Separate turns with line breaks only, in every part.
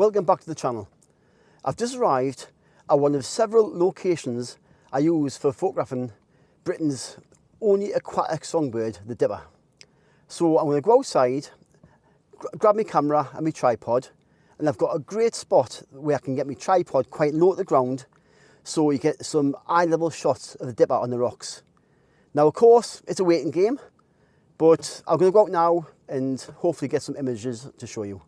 Welcome back to the channel. I've just arrived at one of several locations I use for photographing Britain's only aquatic songbird, the dipper. So I'm going to go outside, grab my camera and my tripod, and I've got a great spot where I can get my tripod quite low to the ground so you get some eye-level shots of the dipper on the rocks. Now of course it's a waiting game, but I'm going to go out now and hopefully get some images to show you.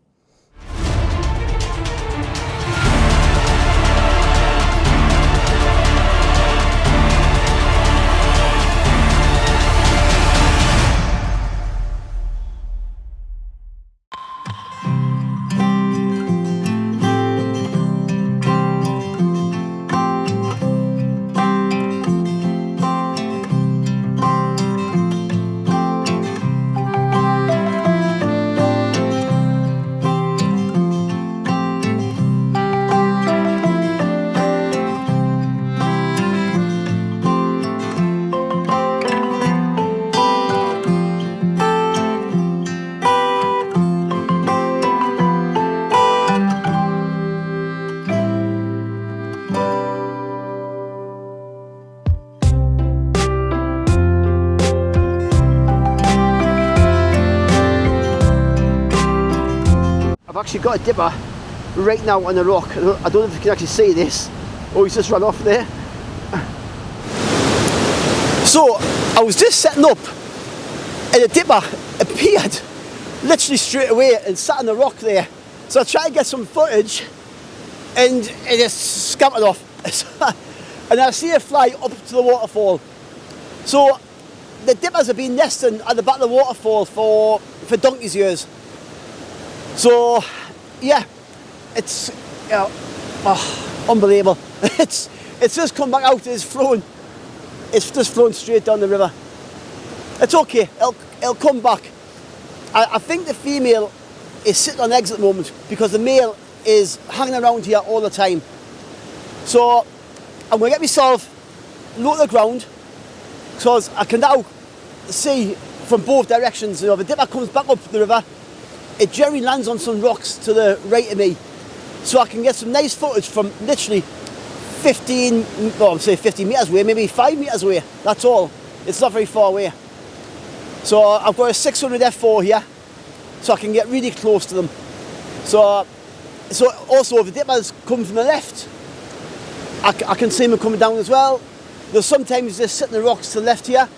I've actually got a dipper right now on the rock. I don't know if you can actually see this. Oh, he's just run off there. So I was just setting up and the dipper appeared literally straight away and sat on the rock there. So I tried to get some footage and it just scampered off. And I see it fly up to the waterfall. So the dippers have been nesting at the back of the waterfall for donkey's years. So yeah, it's unbelievable. It's just come back out. It's just flown straight down the river. It's okay. It'll come back. I think the female is sitting on eggs at the moment because the male is hanging around here all the time. So I'm going to get myself low to the ground because I can now see from both directions. You know, the dipper comes back up the river. It generally lands on some rocks to the right of me, so I can get some nice footage from literally 15 metres away, maybe 5 metres away, that's all. It's not very far away. So I've got a 600 f4 here, so I can get really close to them. So also if the dippers come from the left, I can see them coming down as well. They'll sometimes just sit in the rocks to the left here.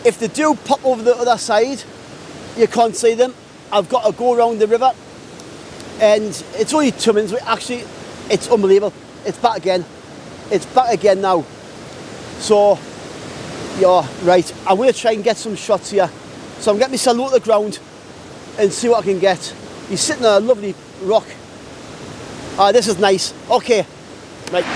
If they do pop over the other side, you can't see them. I've got to go around the river and it's only 2 minutes away. Actually, it's unbelievable. It's back again. It's back again now. So, yeah, right. I'm going to try and get some shots here. So I'm getting myself low to the ground and see what I can get. He's sitting on a lovely rock. This is nice. Okay, right.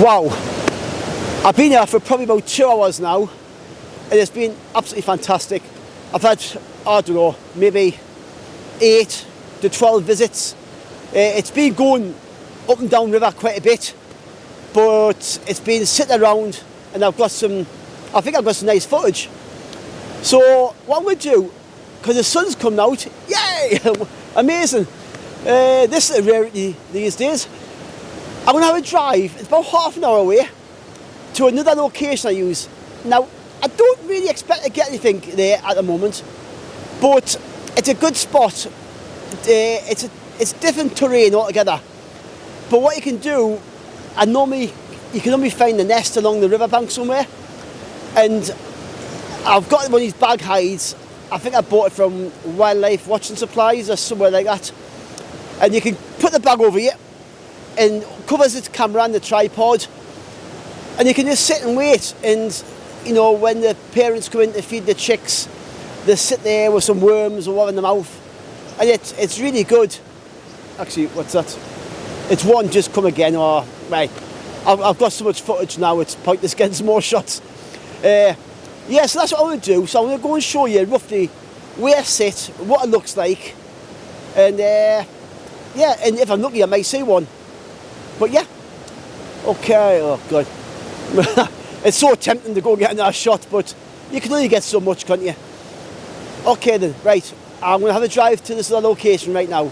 Wow, I've been here for probably about 2 hours now, and it's been absolutely fantastic. I've had, I don't know, maybe 8 to 12 visits. It's been going up and down river quite a bit, but it's been sitting around, and I think I've got some nice footage. So what I'm going to do, because the sun's coming out, yay, amazing. This is a rarity these days. I'm going to have a drive, it's about half an hour away, to another location I use. Now, I don't really expect to get anything there at the moment, but it's a good spot. It's different terrain altogether. But what you can do, you can normally find the nest along the riverbank somewhere, and I've got one of these bag hides. I think I bought it from Wildlife Watching Supplies or somewhere like that. And you can put the bag over here, and covers its camera and the tripod, and you can just sit and wait. And you know, when the parents come in to feed the chicks, they sit there with some worms or whatever in the mouth, and it's really good. Actually, what's that? It's one just come again. Or right, I've got so much footage now, it's pointless getting some more shots. Yeah, so that's what I'm going to do. So I'm going to go and show you roughly where I sit, what it looks like, and yeah, and if I'm lucky I might see one. But yeah, okay, oh god. It's so tempting to go get another shot, but you can only get so much, can't you? Okay then, right, I'm going to have a drive to this other location right now.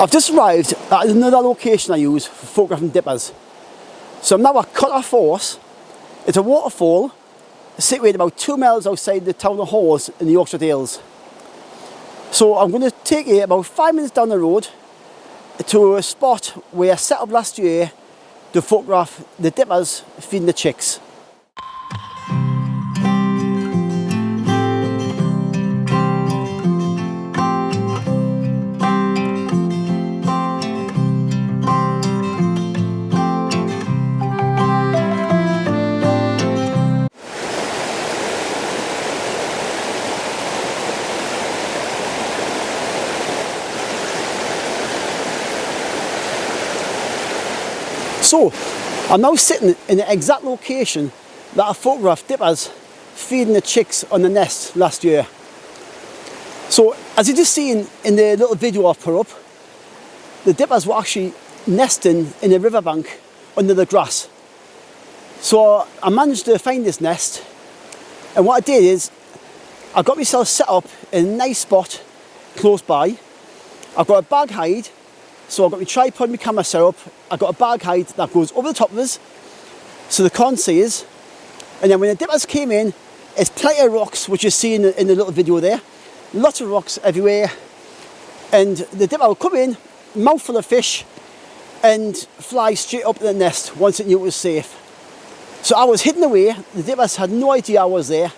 I've just arrived at another location I use for photographing dippers. So I'm now at Canon R5. It's a waterfall situated about 2 miles outside the town of Hawes in the Yorkshire Dales. So I'm going to take you about 5 minutes down the road to a spot where I set up last year to photograph the dippers feeding the chicks. So, I'm now sitting in the exact location that I photographed dippers feeding the chicks on the nest last year. So, as you just seen in the little video I've put up, the dippers were actually nesting in the riverbank under the grass. So, I managed to find this nest, and what I did is, I got myself set up in a nice spot close by. I've got a bag hide. So I've got my tripod, my camera set up, I've got a bag hide that goes over the top of us, so they can't see us. And then when the dippers came in, it's plenty of rocks, which you see in the little video there. Lots of rocks everywhere. And the dipper will come in, mouthful of fish, and fly straight up to the nest once it knew it was safe. So I was hidden away, the dippers had no idea I was there.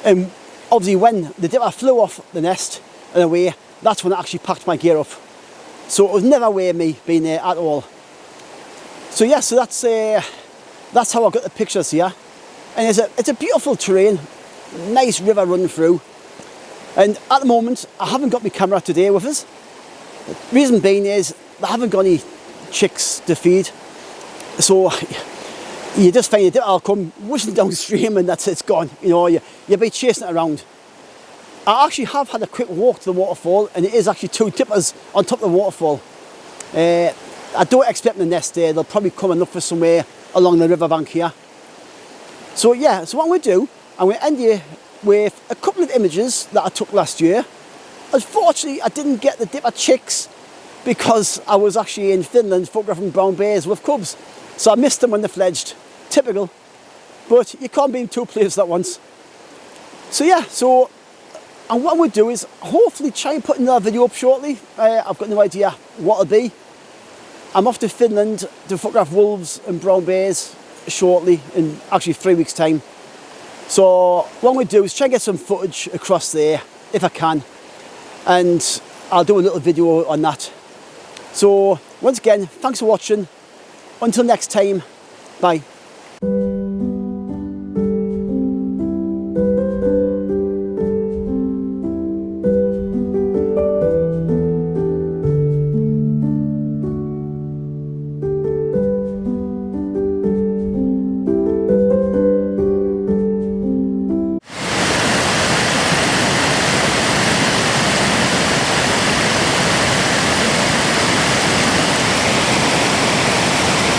And obviously when the dipper flew off the nest and away, that's when I actually packed my gear up. So it was never worth me being there at all. So yeah, so that's how I got the pictures here. And it's a beautiful terrain, nice river running through. And at the moment, I haven't got my camera today with us. The reason being is I haven't got any chicks to feed. So you just find it, I'll come whistling downstream and that's it, it's gone. You know, you'll be chasing it around. I actually have had a quick walk to the waterfall, and it is actually 2 dippers on top of the waterfall. I don't expect them to nest there, they'll probably come and look for somewhere along the riverbank here. So yeah, so what I'm going to do, I'm going to end here with a couple of images that I took last year. Unfortunately, I didn't get the dipper chicks because I was actually in Finland photographing brown bears with cubs. So I missed them when they fledged. Typical. but you can't be in two places at once. So yeah, and what I'm going to do is hopefully try and put another video up shortly. I've got no idea what it'll be. I'm off to Finland to photograph wolves and brown bears shortly, in actually 3 weeks' time. So what I'm going to do is try and get some footage across there, if I can. And I'll do a little video on that. So once again, thanks for watching. Until next time, bye.